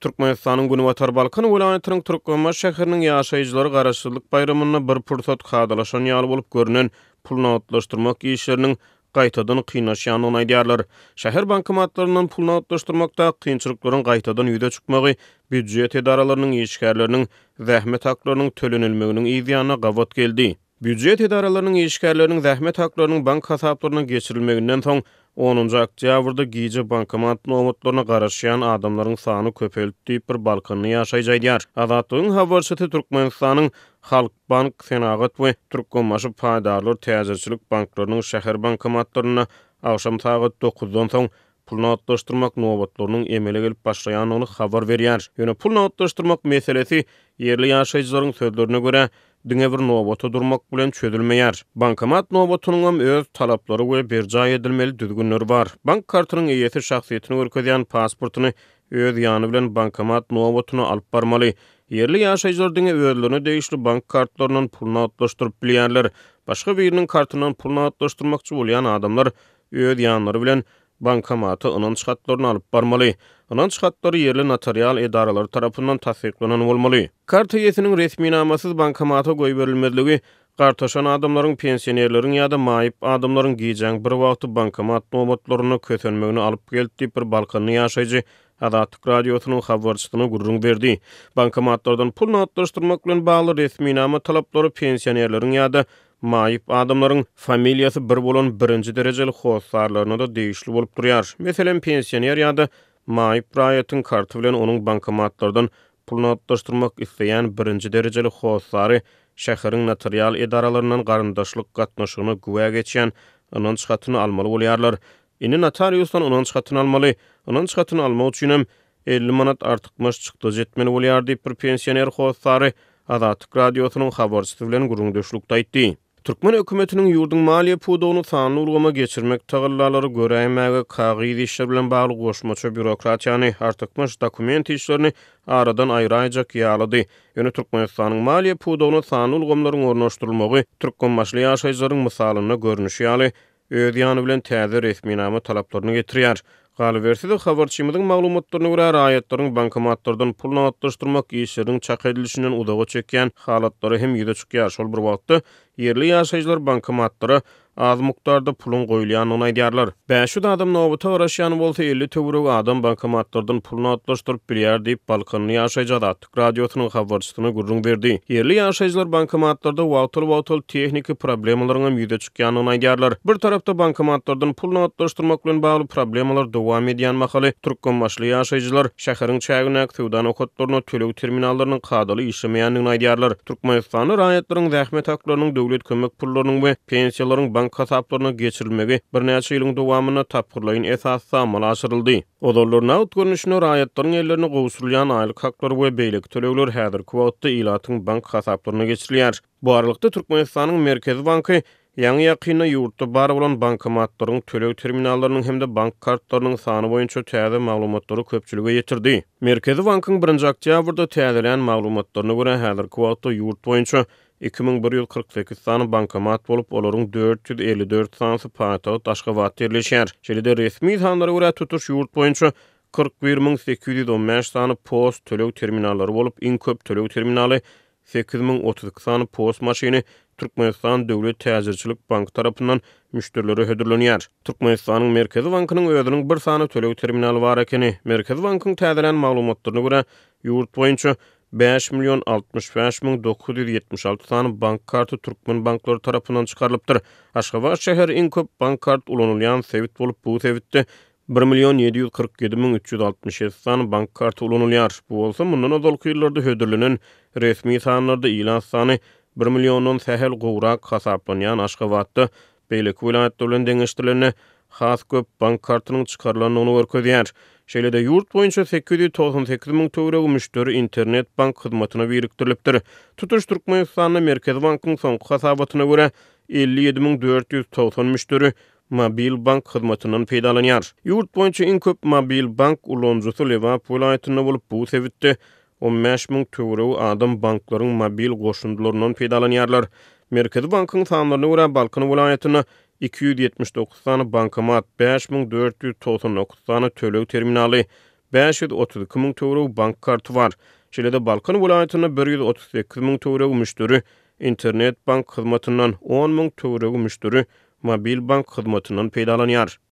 Türkmenistanyň Günüwatar Balkan welaýatynyň Türkmenbaş şäheriniň ýaşaýjylary garaşsyzlyk bayramyna bir pursat hadalaşan ýaly bolup görünen pul notlaşdyrmak işleriniň gaýtadan kynnaşýanyny aýdýarlar. Şäher bankomatlarynyň pul notlaşdyrmakda kynçylyklaryň gaýtadan ýüze çykmagy büdjet edaralarynyň işgärleriniň zähmet haklarynyň tölenilmeginiň ýa-da gawat geldi. Büdjet edaralarynyň işgärleriniň zähmet haklarynyň bank hasaplaryna geçirilmeginden soň 10 oktýabrda giýje bankomat nomatlaryna garaşýan adamlaryň sany köpeýip bir Balkany ýaşaýjydýar. Azatlygyň habarçysy Türkmenistanyň Halk Bank, Senagat we Türkmenbaş paýdarlar täzirçilik banklarynyň şäher bankomatlaryna akşam saat 9-dan soň pul notlaşdyrmak nobatlarynyň emele gelip başlaýanyny habar berýär. Ýöne pul notlaşdyrmak meselesi yerli ýaşaýjylaryň sözlerine görä diňe bir nobata durmak bilen çözülmeýär. Bankomat nobatynyň hem öz talaplary we berjaý edilmeli düzgünleri bar. Bank kartynyň eýesi şahsiýetini görkezýän pasportyny öz ýany bilen bankomat nobatyna alyp barmaly. Yerli ýaşaýjylar diňe özlerine degişli bank kartlarynyň pul notlaşdyryp bilýärler. Başga biriniň kartynyň pul notlaşdyrmakçy bolýan adamlar öz ýanlary bilen bankomaty ynanç hatlaryny alyp barmaly. Ynanç hatlary yerli notarial edaralary tarapyndan tasdiklanan bolmaly. Karta ýetiniň resmi namasyz bankomata goýup berilmezligi gartaşan adamlaryň pensionerleriň ýa-da maýyp adamlaryň giýjäň bir wagty bankomat nomatlaryny kösenmegini alyp geldi bir Balkany ýaşaýjy Azatlyk radiosynyň habarçysyna gurrun berdi. Bankomatlardan pul notlaşdyrmak bilen bagly resmi nama talaplary pensionerleriň ýa-da maýyp adamlaryň familiýasy bir bolan birinji derejeli hossarlaryna da degişli bolup durýar. Meselem pensioner ýa-da maýyp raýatyň karty bilen onuň bankomatlardan pul notlaşdyrmak isleýän birinji derejeli hossary şäheriň notarial edaralarynyň garyndaşlyk gatnaşygyna güwä geçýän ynanç hatyny almaly bolýarlar. Indi notariusdan ynanç hatyny almaly. Ynanç hatyny almak üçin hem 50 manat artykmaş çykdy jetmeli bolýar diýip bir pensioner hossary Azatlyk radiosynyň habarçysy bilen gurrundaşlykda aýtdy. Türkmen hökümetiniň ýurdun maliýe pudugyny sanly ulgama geçirmek tagallalary göräýmäge kagyz işler bilen bagly goşmaça bürokratiýany artykmaş dokument işlerini aradan aýraýjak ýalydy. Ýöne Türkmenistanyň maliýe pudugyny sanly ulgamlaryň ornaşdyrylmagy Türkmenbaşly ýaşaýjylaryň misalyna görnüşi ýaly öz ýany bilen täze resmi nama talaplaryny getirýär. Galiberside habarçymyzyň maglumatlaryna görä raýatlaryň bankomatlardan pul notlaşdyrmak işleriniň çak edilişinden udaga çekýän halatlary hem ýüze çykýar. Şol bir wagtda yerli ýaşaýjylar bankomatlara az mukdarda pulun goýulýanyny aýdýarlar. 500 adam nobata garaşýany bolsa 50 töwereg adam bankomatlardan pul notlaşdyryp bilýär diýip Balkany ýaşaýjy Azatlyk radiosynyň habarçysyna gurrun berdi. Yerli ýaşaýjylar bankomatlarda wagtly tehniki problemalaryň hem ýüze çykýanyny aýdýarlar. Bir tarapda bankomatlardan pul notlaşdyrmak bilen bagly problemler dowam edýän mahaly Türkmenbaşly ýaşaýjylar şäheriň çägine aktywdan okatlaryna tölew terminallarynyň kadaly işlemeýändigini aýdýarlar. Türkmenistanyň raýatlaryň zähmet haklarynyň döwlet kömek pullarynyň we pensiýalaryň bank hasaplaryna geçirilmegi bir näçe ýylyň dowamyna tapgyrlaýyn esasy amala aşyryldy. Odollar näwt görnüşine raýatlaryň ellerine gowşurulýan aýlyk haklary we beýleki tölegler häzirki wagtda ilatyň bank hasaplaryna geçirilýär. Bu aralykda Türkmenistanyň Merkezi Banky ýa-ni ýakyna ýurtda bar bolan bankomatlaryň tölew terminallarynyň hemde bank kartlarynyň sany boýunça täze maglumatlary köpçülige ýetirdi. Merkezi Bankyň 1 oktýabrda täzelän maglumatlaryna görä häzirki wagtda ýurt boýunça 2148 sany bankomat bolup olaryň 454 sanysy paýtagat Aşgabatda ýerleşýär. Şeýle resmi sanlara görä tutuş ýurt boýunça 41815 sany post tölew terminallary bolup iň köp tölew terminaly 8032 sany post maşyny Türkmenistan Döwlet Täzirçilik Bank tarapyndan müşterilere hödürlenýär. Türkmenistanyň Merkezi Bankynyň özüniň bir sany tölew terminaly bar ekeni, Merkezi Bankyň täzelän maglumatlaryna görä ýurt boýunça 5.065.976 sany bank karty Türkmen banklary tarapyndan çykarylypdyr. Aşgabat şäheri iň köp bank kart ulanylýan sewit bolup bu sewitde 1.747.367 sany bank karty ulanylýar. Bu bolsa mundan ozalky ýyllarda hödürlenen resmi sanlarda ilan sany 1 milyondan sähel gowrak hasaplanýan Aşgabatda beýleki vilayatlar bilen deňeşdirilene has köp bank kartynyň çykarylanyny görkezýär. Şeýle-de ýurt boýunça 898.000 töwereg müşteri internet bank hyzmatyna birikdirilipdir. Tutuş Türkmenistanyň Merkezi Bankynyň soňky hasabatyna görä 57.490 müşteri mobil bank hyzmatynyň peýdalanýar. Ýurt boýunça iň köp mobil bank ulanjysy Lewap vilayatynda bolup bu sebitde 15.000 töwereg adam banklaryň mobil goşundylarynyň peýdalanýarlar. Merkezi Bankynyň sanlaryna görä Balkan vilayatyna 279 sany bankomat, 5499 sany tölew terminaly, 532 000 töwereg bank karty bar. Şeýle-de Balkan welaýatyna 138 000 töwereg müşteri internet bank hyzmatyndan 10 000 töwereg müşteri mobil bank hyzmatyndan peýdalanýar.